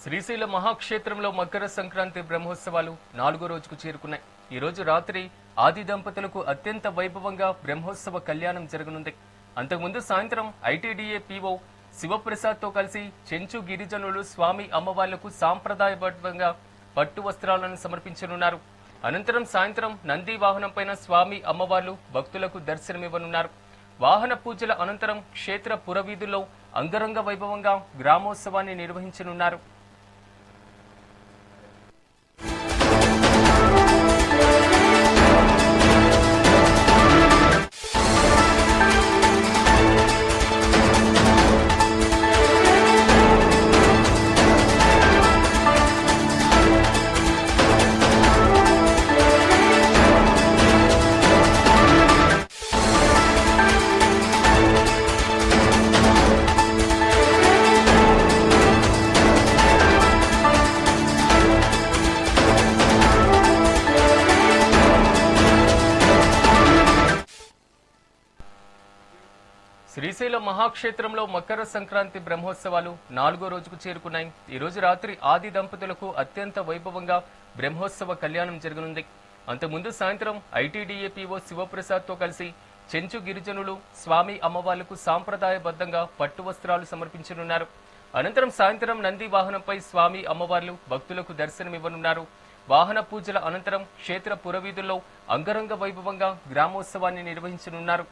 శ్రీశైల మహాక్షేత్రంలో మకర సంక్రాంతి బ్రహ్మోత్సవాలు 4వ రోజుకు చేరుకున్నాయి. ఈ రోజు రాత్రి ఆది దంపతులకు అత్యంత వైభవంగా బ్రహ్మోత్సవ కళ్యాణం జరగనుంది. అంతకుముందు సాయంత్రం ఐటీడీఏ పీఓ శివప్రసాద్ తో కలిసి చెంచు గిరిజనులు స్వామి అమ్మవార్లకు సాంప్రదాయబద్ధంగా పట్టు వస్త్రాలను సమర్పించనున్నారు. అనంతరం సాయంత్రం నంది వాహనంపైన స్వామి అమ్మవార్లు భక్తులకు దర్శనమివ్వనున్నారు. వాహన పూజల అనంతరం క్షేత్ర పురవీధుల్లో అంగరంగ వైభవంగా గ్రామోత్సవాన్ని నిర్వహించనున్నారు. శ్రీశైల మహాక్షేత్రంలో మకర సంక్రాంతి బ్రహ్మోత్సవాలు 4వ రోజుకు చేరుకున్నాయి. ఈ రోజు రాత్రి ఆది దంపతులకు అత్యంత వైభవంగా బ్రహ్మోత్సవ కళ్యాణం జరగనుంది. అంతకుముందు సాయంత్రం ఐటీడీఏ పీఓ శివప్రసాద్ తో కలిసి చెంచు గిరిజనులు స్వామి అమ్మవార్లకు సాంప్రదాయబద్ధంగా పట్టు వస్త్రాలు సమర్పించనున్నారు. అనంతరం సాయంత్రం నంది వాహనంపై స్వామి అమ్మవార్లు భక్తులకు దర్శనమివ్వనున్నారు. వాహన పూజల అనంతరం క్షేత్ర పురవీధుల్లో అంగరంగ వైభవంగా గ్రామోత్సవాన్ని నిర్వహించనున్నారు.